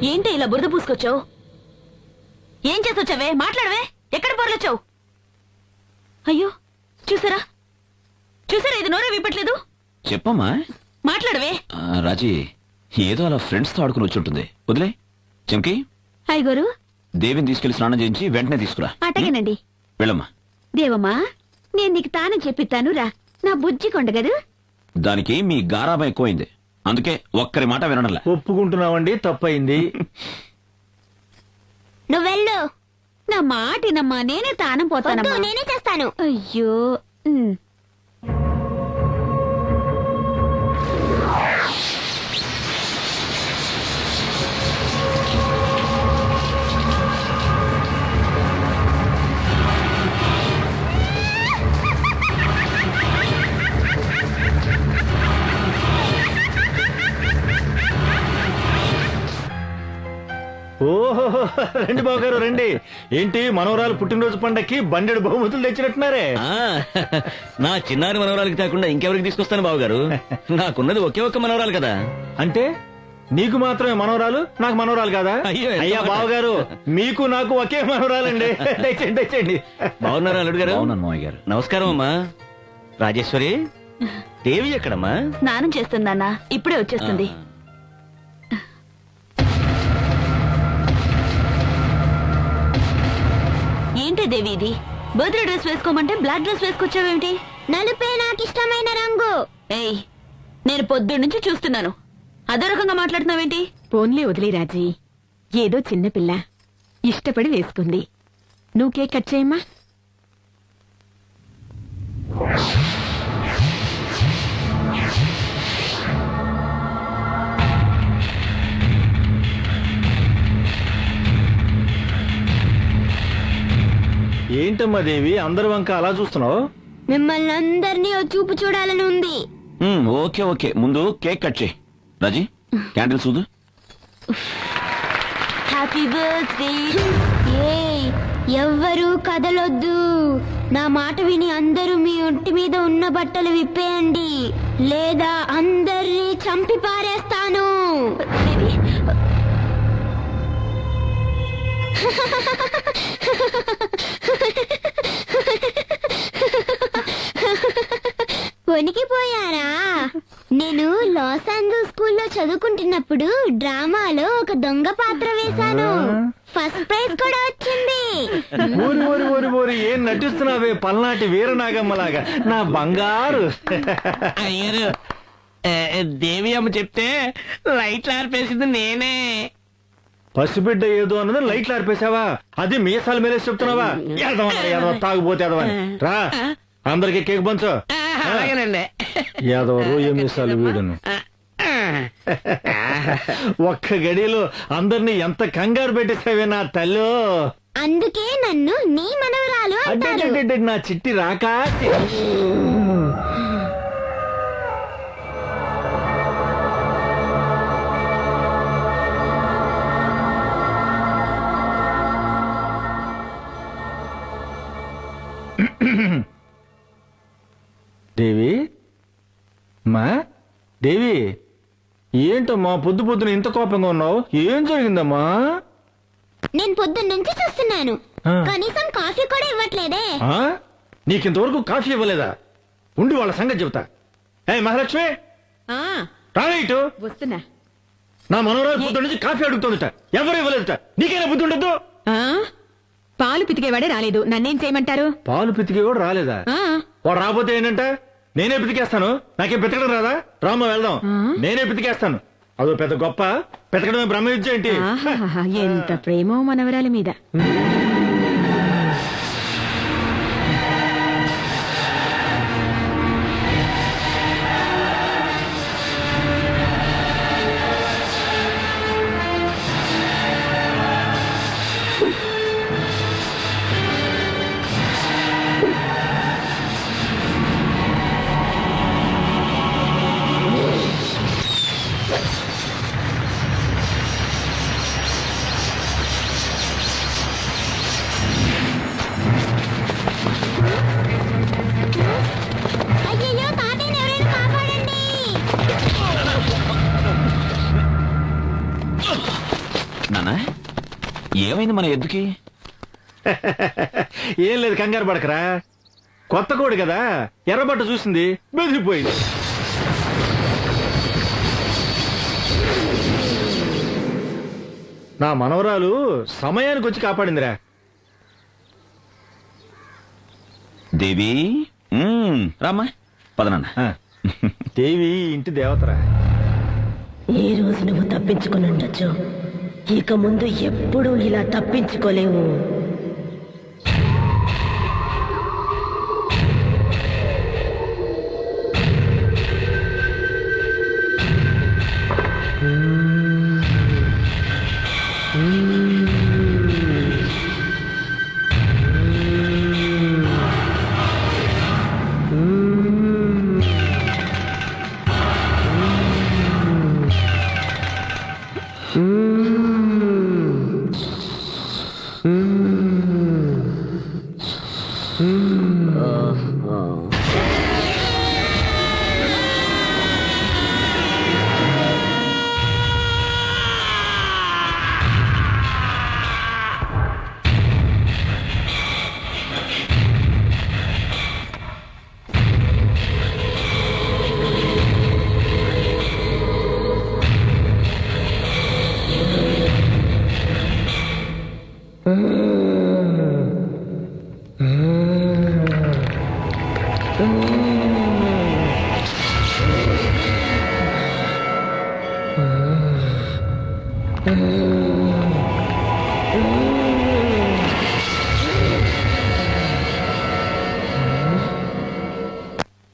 ఏంటి ఇలా బురద పూసుకొచ్చావు? ఏం చేసొచ్చావే? మాట్లాడవే. ఎక్కడ పొరలొచ్చావు? అయ్యో చూసారా చూసారా, ఇది నోరే విప్పట్లేదు. చెప్పమ్మా. మాట్లాడవే. రాజీ ఏదో అలా ఫ్రెండ్స్ తో ఆడుకుని వచ్చుంటుంది, వదిలే. చెంకి హాయ్ గురు. దేవిని తీసుకెళ్లి స్నానం చేయించి వెంటనే తీసుకురా. అటగేనండి. వెళ్ళమ్మా. దేవమ్మా, నేను నీకు తాను చెప్పిస్తాను రా. నా బుజ్జి కొండగదు. దానికి మీ గారాబం ఎక్కువైంది, అందుకే ఒక్కరి మాట వినడంలే. ఒప్పుకుంటున్నావండి, తప్పయింది. నువ్వెళ్ళు. నా మాటినమ్మా, నేనే తానం పోతానమ్మా. నేనే చేస్తాను. అయ్యో ఓహో, రండి బావగారు రండి. ఏంటి మనవరాలు పుట్టినరోజు పండక్కి బండెడు బహుమతులు తెచ్చినట్టున్నారే. నా చిన్నారి మనవరాలకి కాకుండా ఇంకెవరికి తీసుకొస్తాను బావగారు? నాకున్నది ఒకే ఒక్క మనవరాలు కదా. అంటే నీకు మాత్రమే మనవరాలు, నాకు మనవరాలు కదా? అయ్యా బావగారు, మీకు నాకు ఒకే మనవరాలండి. తెచ్చండి తెచ్చండి. బాగున్నారా అల్లుడు గారు? అవునన్నా మావయ్య గారు. నమస్కారం అమ్మా. రాజేశ్వరి, దేవి ఎక్కడమ్మా? స్నానం చేస్తుందన్నా, ఇప్పుడే వచ్చేస్తుంది. ఏంటి దేవి ఇది? బర్త్డే డ్రెస్ వేసుకోమంటే బ్లాక్ డ్రెస్ వేసుకొచ్చావేమిటి? నలుపే నాకు ఇష్టమైన రంగు. ఏయ్, నేను పొద్దున్న నుంచి చూస్తున్నాను, అదో రకంగా మాట్లాడుతున్నావేంటి? పోన్లే వదిలే రాజీ, ఏదో చిన్నపిల్ల ఇష్టపడి వేసుకుంది. నువ్వు కేక్ కట్ చేయమ్మా. ఏంటమ్మా దేవి, అందరి వంక అలా చూస్తున్నావు? మిమ్మల్ని అందరినీ ఓ చూపు చూడాలని ఉంది. ఓకే ఓకే, ముందు కేక్ కట్ చేయి. రాజీ, క్యాండిల్ చూదు. Happy birthday. ఎవ్వరూ కదలొద్దు. నా మాట విని అందరూ మీ ఒంటి మీద ఉన్న బట్టలు విప్పేయండి, లేదా అందరినీ చంపి పారేస్తాను. వణికిపోయారా? నేను లాస్ ఏంజల్స్ స్కూల్లో చదువుకుంటున్నప్పుడు డ్రామాలో ఒక దొంగ పాత్ర వేశాను. ఫస్ట్ ప్రైజ్ కూడా వచ్చింది. ఊరి ఊరి ఊరి ఊరి ఏం నటిస్తున్నావే పల్నాటి వీరనాగమ్మలాగా, నా బంగారు. అయ్యారు, దేవి అమ్మ చెప్తే లైట్లు ఆర్పేసింది నేనే. పసిబిడ్డ ఏదో అన్నది లైట్లు ఆర్పేశావా? అది మీసాల మీద చెప్తున్నావా? ఎదవ తాగుపోతే ఎదవని రా, అందరికి కేక్ పంచు. అలాగేనండి. యాదవ రోయ మీసాలు వీడును. ఒక్క గడిలో అందరినీ ఎంత కంగారు పెట్టేసావే నా తల్లి. అందుకే నన్ను నీ మనవరాలు అంటారు. నా చిట్టి రాకా. దేవి, మా దేవి, ఏంటమ్మా పొద్దున ఇంత కోపంగా ఉన్నావు? ఏం జరిగిందమ్మా? నేను పొద్దున్న నుంచి చూస్తున్నాను, ఆ. కనీసం కాఫీ కూడా ఇవ్వట్లేదే. ఆ? నీకింతవరకు కాఫీ ఇవ్వలేదా? ఉండి వాళ్ళ సంగతి చెబుతా. ఏ మహాలక్ష్మి, ఆ, రావే ఇటు. వస్తున్నా. నా మనోరాలు పొద్దు నుంచి కాఫీ అడుగుతుందట, ఎవరు ఇవ్వలేదట. నీకైనా బుద్ధి ఉండద్దు. ఆ, పాలు పితికేవాడే రాలేదు, నన్నేం చేయమంటారు? పాలు పితికి కూడా రాలేదా? ఆ, వాడు రాబోతే ఏంటంటే నేనే పితికేస్తాను. నాకేం పితకడం రాదా? రామ్మ వెళ్దాం. ఆ? నేనే పితికేస్తాను. అదో పెద్ద గొప్ప, పితకడమే బ్రహ్మ విద్య ఏంటి? ఆహాహా, ఎంత ప్రేమో మనవరాలి మీద. అయ్యయ్యో తాతయ్యని ఎవరైనా కాపాడండి. నానా ఏమైంది మన ఎద్దుకి? ఏం లేదు, కంగారు పడకరా. కొత్త కోడి కదా, ఎర్రబట్ట చూసింది, బెదిరిపోయింది. నా మనవరాలు సమయానికి వచ్చి కాపాడిందిరా. దేవి రామ్మా, పదనన్న. ఆ, దేవి ఇంటి దేవతరా. ఈ రోజు నువ్వు తప్పించుకుని ఉండొచ్చు, ఇక ముందు ఎప్పుడూ ఇలా తప్పించుకోలేవు.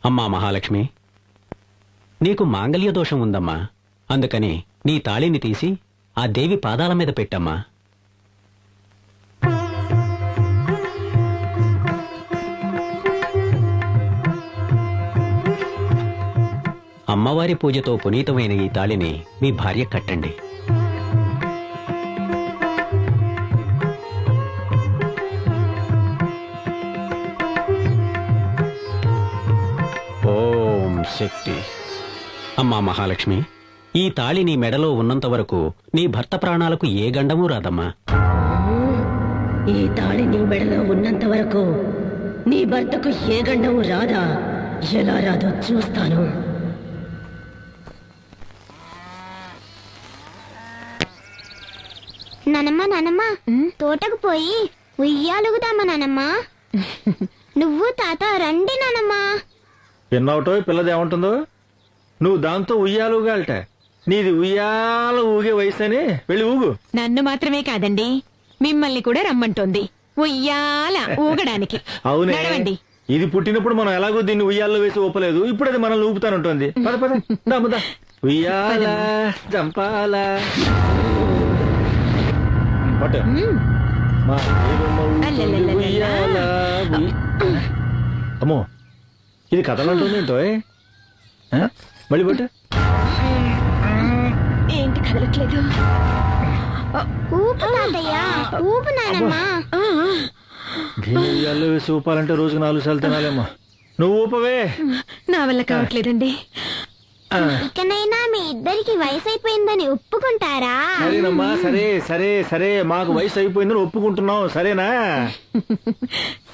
అమ్మా మహాలక్ష్మి, నీకు మాంగళ్య దోషం ఉందమ్మా. అందుకని నీ తాళిని తీసి ఆ దేవి పాదాల మీద పెట్టమ్మా. అమ్మవారి పూజతో పునీతమైన ఈ తాళిని మీ భార్య కట్టండి. ఓం శక్తి. అమ్మా మహాలక్ష్మి, ఈ తాళి నీ మెడలో ఉన్నంత వరకు నీ భర్త ప్రాణాలకు ఏ గండమూ రాదమ్మా. ఈ తాళి నీ మెడలో ఉన్నంత వరకు నీ భర్తకు ఏ గండము రాదా? ఎలా రాదో చూస్తాను. నానమ్మ తోటకు పోయి ఉయ్యాలుగుదామా నానమ్మ? నువ్వు తాత రండి నానమ్మ. పిన్నవటో పిల్లది ఏమంటుందో, నువ్వు దాంతో ఉయ్యాలుగాలట. నీది ఉయ్యాల ఊగే వయసు అని వెళ్ళి ఊగు. నన్ను మాత్రమే కాదండి, మిమ్మల్ని కూడా రమ్మంటోంది ఉయ్యాల ఊగడానికి. అవునే, నడవండి. ఇది పుట్టినప్పుడు మనం ఎలాగో దీన్ని ఉయ్యాల్లో వేసి ఊపలేదు, ఇప్పుడు అది మనల్ని ఊపుతానుంటుంది. పద పద, దాముదా ఉయ్యాల జంపాల. పట్టు. మా దేవమ్మ ఊగుతుంది ఉయ్యాల అమ్మో, ఇది కథలంటుంది ఏంటో. మళ్ళీ పట్టు. ఏంటి కదలట్లేదు? ఊపు తాతయ్య, ఊపు నానమ్మ. దీన్ని ఉయ్యాల్లో వేసి ఊపాలంటే రోజుకు 4 సార్లు తినాలేమ్మా. నువ్వు ఊపవే. నా వల్ల కావట్లేదండి. ఇకనైనా మీ ఇద్దరికి వయసు అయిపోయిందని ఒప్పుకుంటారా? సరేనమ్మా, సరే సరే సరే, మాకు వయసు అయిపోయిందని ఒప్పుకుంటున్నాం, సరేనా?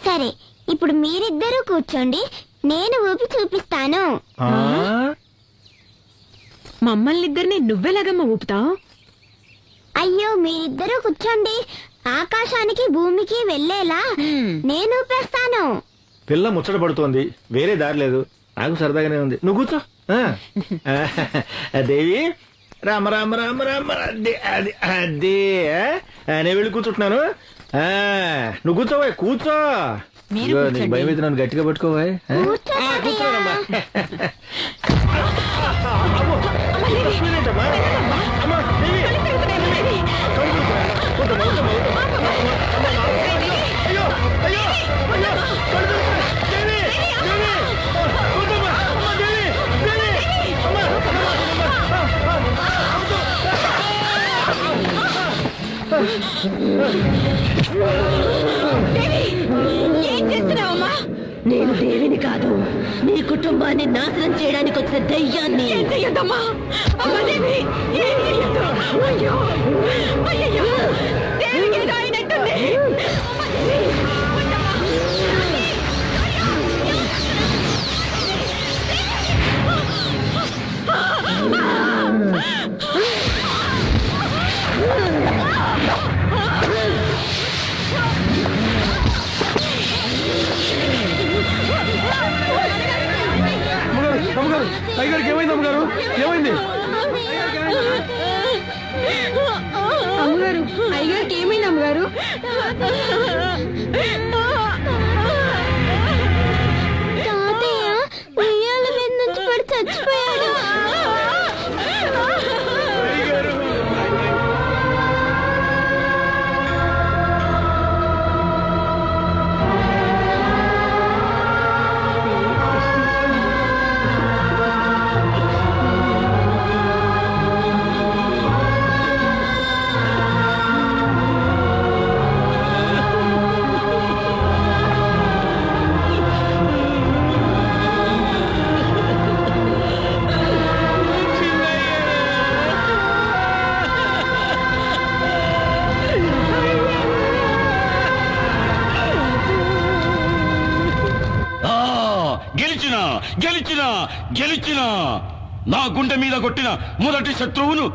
సరే, ఇప్పుడు మీరిద్దరూ కూర్చోండి, నేను ఊపి చూపిస్తాను. ఆ? మమ్మల్ని ఇద్దరిని నువ్వెలాగమ్మా ఊపుతావు? అయ్యో, మీరిద్దరూ కూర్చోండి, ఆకాశానికి భూమికి వెళ్ళేలా నేను ఊపేస్తాను. పిల్ల ముచ్చట పడుతోంది, వేరే దారి లేదు. నాకు సరదాగానే ఉంది, నువ్వు కూర్చో. దేవి, రామ రామ రామ రామ, అదే అది అదే. నేను వెళ్ళి కూర్చుంటున్నాను. నువ్వు కూర్చోవా, కూర్చో. ఇదిగో, నీకు భయం అయితే నన్ను గట్టిగా పట్టుకోవా. కూర్చో తాతయ్య. కూర్చోనమ్మా. అమ్మో, కూర్చోనేంటమ్మా? అమ్మా, దేవి. కూర్చోమ్మా, కూర్చోమ్మా, కూర్చోమ్మా. అయ్యో, అయ్యో, అయ్యో, కళ్ళు తెరుచుకున్నాయి. దేవి, దేవి, కూర్చోమ్మా. అమ్మా, దేవి, దేవి, అమ్మా, ఏం చేస్తున్నావమ్మా? నేను దేవిని కాదు, నీ కుటుంబాన్ని నాశనం చేయడానికి వచ్చిన దయ్యాన్ని. ఏం చెయ్యొద్దమ్మా. అమ్మాదేవి, ఏం చెయ్యొద్దు. అయ్యో, అయ్యయ్యో, దేవికి ఏదో అయినట్టుంది. అమ్మాదేవి, అమ్మగారు, అయ్యగారికి ఏమైంది? అమ్మగారు, ఏమైంది? అమ్మగారు, అయ్యగారికి ఏమైంది అమ్మగారు? తాతయ్య ఉయ్యాల మీద నుంచి పడి చచ్చిపోయాడు. గెలిచినా గెలిచినా గెలిచినా నా గుండె మీద కొట్టిన మొదటి శత్రువును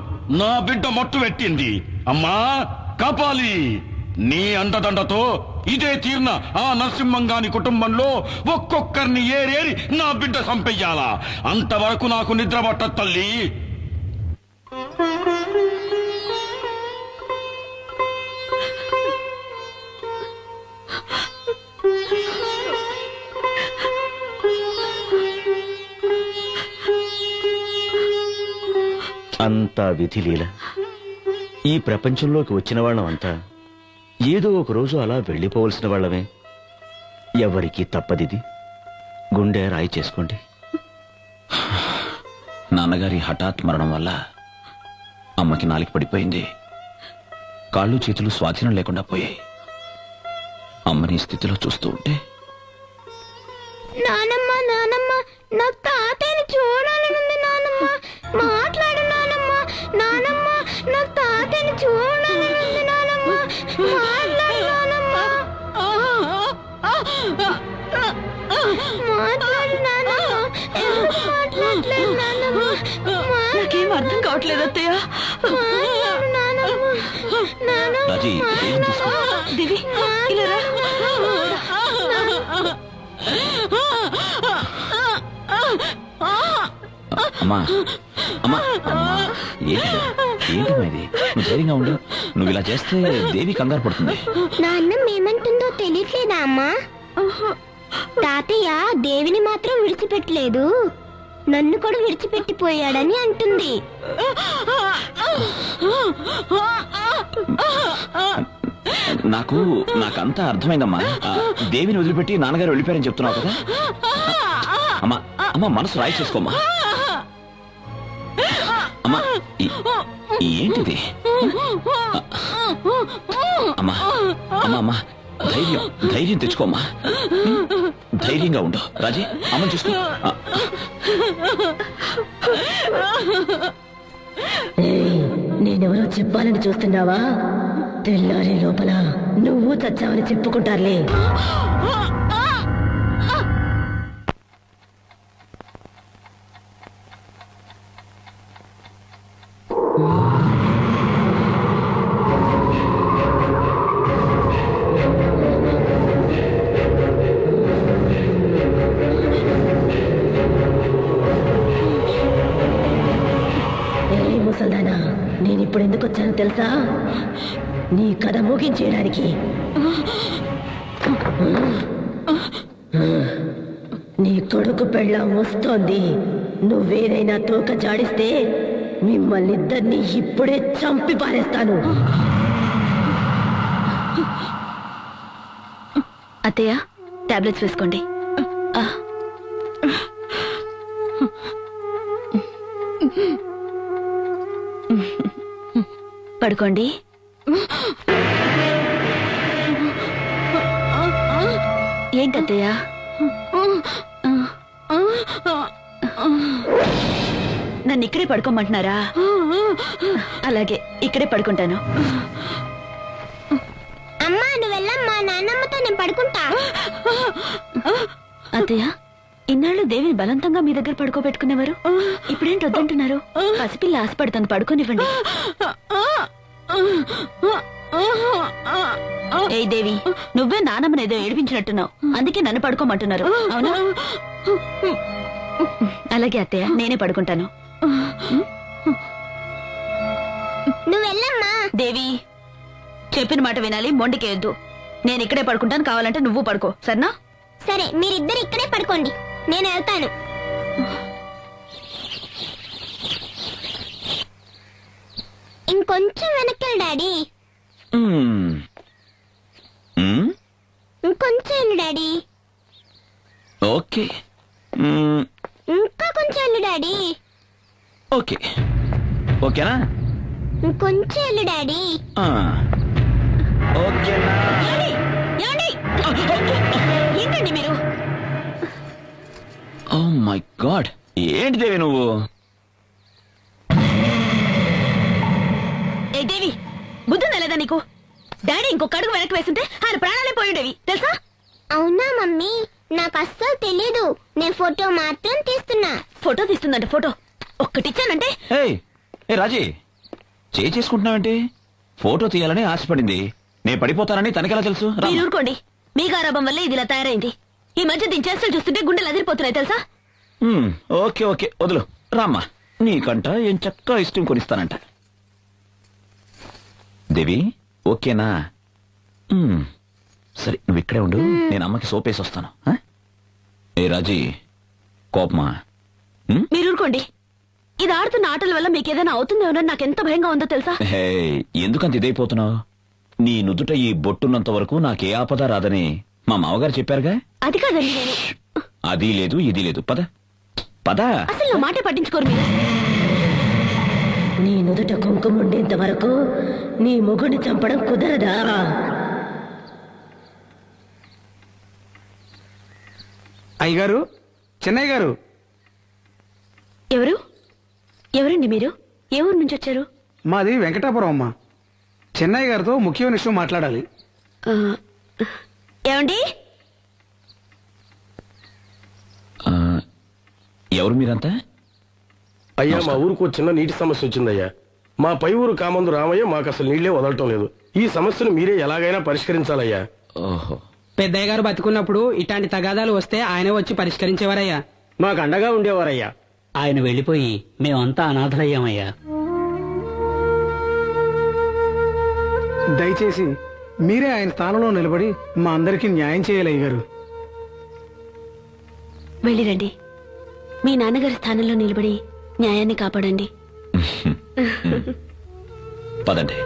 నా బిడ్డ మట్టు పెట్టింది. అమ్మా కాపాలి, నీ అండదండతో ఇదే తీర్న ఆ నరసింహంగాని కుటుంబంలో ఒక్కొక్కరిని ఏరేరి నా బిడ్డ చంపెయ్యాలా. అంతవరకు నాకు నిద్ర పట్ట తల్లి. అంతా విధిలీల. ఈ ప్రపంచంలోకి వచ్చిన వాళ్ళమంతా ఏదో ఒక రోజు అలా వెళ్ళిపోవలసిన వాళ్ళమే. ఎవరికి తప్పదిది. గుండె రాయి చేసుకోండి. నాన్నగారి హఠాత్ మరణం వల్ల అమ్మకి నాలిక పడిపోయింది. కాళ్ళు చేతులు స్వాధీనం లేకుండా పోయాయి. అమ్మని స్థితిలో చూస్తూ ఉంటే, నానమ్మ, నానమ్మ, నాకు తాతయ్యని చూడాలనుంది. నానమ్మ, మాట్లాడు నానమ్మ. నానమ్మ, నాకు తాతయ్యని చూడాలనుంది. నానమ్మ, మాట్లాడు నానమ్మ. మాట్లాడు నానమ్మ. ఎందుకు మాట్లాడలేదు నానమ్మ? నాకేం అర్థం కావట్లేదు అత్తయ్య. మాట్లాడు నానమ్మ. నానమ్మ, రాజీ, ఏం తీసుకో. దివి, ఇలా రా. అమ్మా అమ్మా అమ్మా, ఏంటమ్మా ఇది? నువ్వు ధైర్యంగా ఉండు. నువ్వు ఇలా చేస్తే దేవి కంగారు పడుతుంది. నాన్న ఏమంటుందో తెలియట్లేదా అమ్మా? తాతయ్య దేవిని మాత్రం విడిచిపెట్టలేదు, నన్ను కూడా విడిచిపెట్టిపోయాడని అంటుంది. నాకంతా అర్థమైందమ్మా. దేవిని వదిలిపెట్టి నాన్నగారు వెళ్ళిపోయారని చెప్తున్నావు కదా. అమ్మా అమ్మా, మనసు రాయి చేసుకోమ్మా. అమ్మా, ఏంటిది? అమ్మా అమ్మా అమ్మా, ధైర్యం తెచ్చుకోమ్మా. ధైర్యంగా ఉండు. రాజీ, అమ్మని చూసుకో. ఏయ్, నేనెవరో చెప్పాలని చూస్తున్నావా? తెల్లారి లోపల నువ్వు చచ్చావని చెప్పుకుంటారులే. ముసల్దానా, నేనిప్పుడు ఎందుకు వచ్చానో తెలుసా? నీ కథ ముగించేయడానికి. నీ కొడుకు పెళ్ళాం వస్తోంది. నువ్వేదైనా తోక జాడిస్తే మిమ్మల్ని ఇద్దరిని ఇప్పుడే చంపి పారేస్తాను. అత్తయ్య, టాబ్లెట్స్ వేసుకోండి. పడుకోండి. ఏంటత్తయ్య? నన్ను ఇక్కడే పడుకోమంటున్నారా? అలాగే ఇక్కడే పడుకుంటాను. అమ్మా, నువ్వు వెళ్ళమ్మా, నాన్నమ్మతో నేను పడుకుంటా. అత్తయ్య, ఇన్నాళ్ళు దేవిని బలవంతంగా మీ దగ్గర పడుకోబెట్టుకునేవారు, ఇప్పుడేంటి వద్దంటున్నారు? పసిపిల్ల ఆశపడుతుంది, పడుకోనివ్వండి. ఏ దేవి, నువ్వే నానమ్మని ఏదో ఏడిపించినట్టున్నావు, అందుకే నన్ను పడుకోమంటున్నారు, అవునా? అలాగే అత్తయ్య, నేనే పడుకుంటాను. నువ్వు వెళ్ళమ్మా. దేవి, చెప్పిన మాట వినాలి, మొండికేయొద్దు. నేను ఇక్కడే పడుకుంటాను, కావాలంటే నువ్వు పడుకో, సరేనా? సరే, మీరిద్దరు ఇక్కడే పడుకోండి, నేను వెళ్తాను. ఇంకొంచెం వెనక్కి డాడీ. ఇంకొంచెం వెళ్ళు డాడీ. ఓకే. ఇంకా కొంచెం వెళ్ళు డాడీ. ఓకే, ఓకేనా? ఇంకొంచెం వెళ్ళు డాడీ. ఓకేనా? ఏంటండి మీరు? ఓ మై గాడ్, ఏంటి దేవి నువ్వు? ఏ దేవి, బుద్ధి తెలదా నీకు? డాడీ ఇంకొక అడుగు వెనక్కి వేస్తుంటే ఆయన ప్రాణాలే పోయిండేవి, తెలుసా? అవునా మమ్మీ, నాకు అస్సలు తెలీదు. నేను ఫోటో మాత్రం తీస్తున్నా. ఫోటో తీస్తుందంటే ఫోటో ఒక్కటిచ్చానంటే. ఏ రాజీ, చేసుకుంటున్నావేంటి? ఫోటో తీయాలని ఆశపడింది, నేను పడిపోతానని తనకెలా తెలుసు? మీరు ఊరుకోండి, మీ గారాబం వల్ల ఇది ఇలా తయారైంది. ఈ మధ్య దీని చేష్టలు చూస్తుంటే గుండెలు అదిరిపోతున్నాయి, తెలుసా? ఓకే ఓకే, వదులు రామ్మా, నీకంట ఏం చక్కగా ఇష్టం కొనిస్తానంట. దేవి, ఓకేనా? సరే, నువ్వు ఇక్కడే ఉండు, నేను అమ్మకి సోపేసి వస్తాను. ఏ రాజీ, కోపమా? మీరు ఊరుకోండి, ఇది ఆడుతున్న ఆటల వల్ల మీకేదైనా అవుతుందేమోనని నాకెంత భయంగా ఉందో తెలుసా? హే, ఎందుకంత ఇదైపోతున్నావు? నీ నుదుట ఈ బొట్టున్నంత వరకు నాకే ఆపద రాదని మా మామగారు చెప్పారుగా. అది కాదండి, నేను అది లేదు ఇది లేదు, పద పద. అసలు నా మాటే పట్టించుకోరు మీరు. నీ నుదుట కుంకుమ ఉండేంత వరకు నీ మొగుడిని చంపడం కుదరదా? అయ్యగారు, చెన్నయ్య గారు. ఎవరు? ఎవరండి మీరు? ఏ ఊరు నుంచి వచ్చారు? మాది వెంకటాపురం అమ్మా. చెన్నయ్య గారితో ముఖ్యమైన విషయం మాట్లాడాలి. ఏమండి? ఎవరు మీరంతా? అయ్యా, మా ఊరుకు చిన్న నీటి సమస్య వచ్చిందయ్యా. మా పై ఊరు కామందు రామయ్య మాకు అసలు నీళ్లే వదలటం లేదు. ఈ సమస్యను మీరే ఎలాగైనా పరిష్కరించాలయ్యా. ఓహో, పెద్దయ్య గారు బతుకున్నప్పుడు ఇట్లాంటి తగాదాలు వస్తే ఆయనే వచ్చి పరిష్కరించేవారయ్యా. మాకు అండగా ఉండేవారయ్యా. ఆయన వెళ్లిపోయి మేమంతా అనాథలయ్యామయ్యా. దయచేసి మీరే ఆయన స్థానంలో నిలబడి మా అందరికీ న్యాయం చేయాలి అయ్యగారు. వెళ్ళిరండి, మీ నాన్నగారి స్థానంలో నిలబడి న్యాయాన్ని కాపాడండి. పదండి.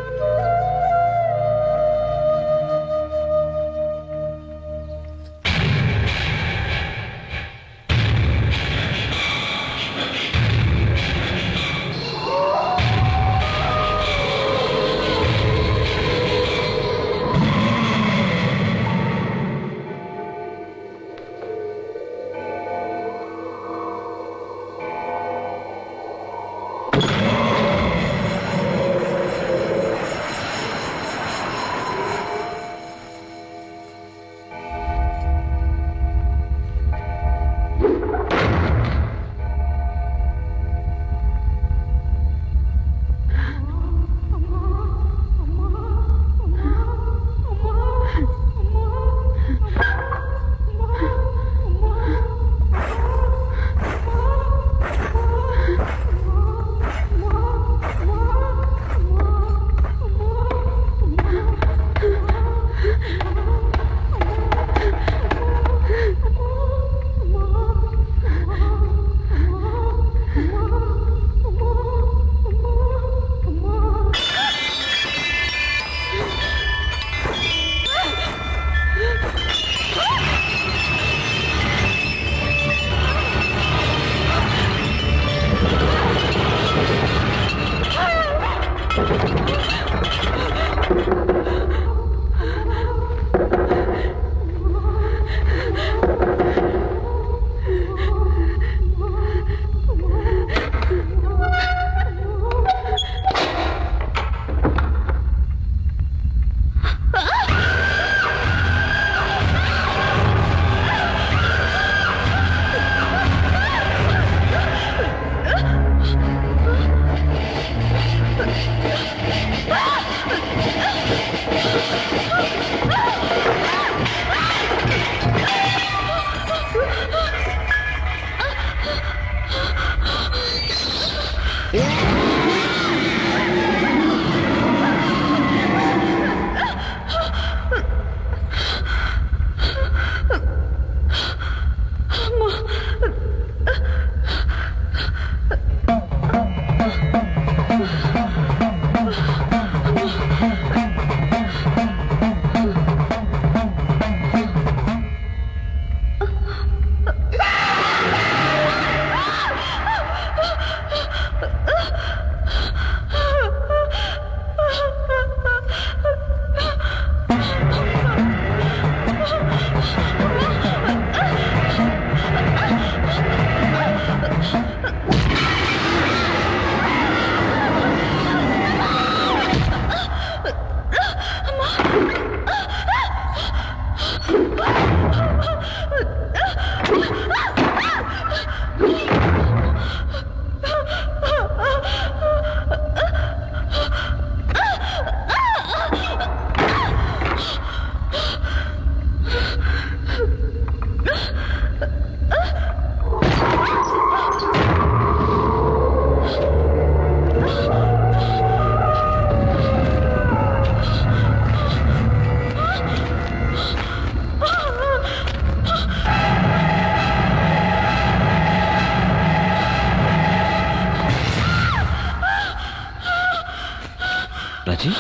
రాజీ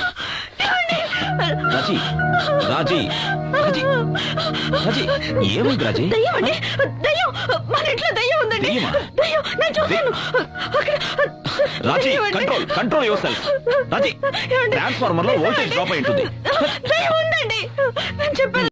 రాజీ రాజీ రాజీ రాజీ ఏమైంది రాజీ? దయ్యం అండి, దయ్యం, మన ఇంట్లో దయ్యం ఉందండి. దయ్యమా? దయ్యం, నేను చూశాను. అక్కడ రాజీ దయ్యం అండి. Control control yourself. Raji ఏమండి? ట్రాన్స్ఫార్మర్ లో వోల్టేజ్ డ్రాప్ అయి ఉంటుంది. దయ్యం ఉందండి, నేను చెప్పాను.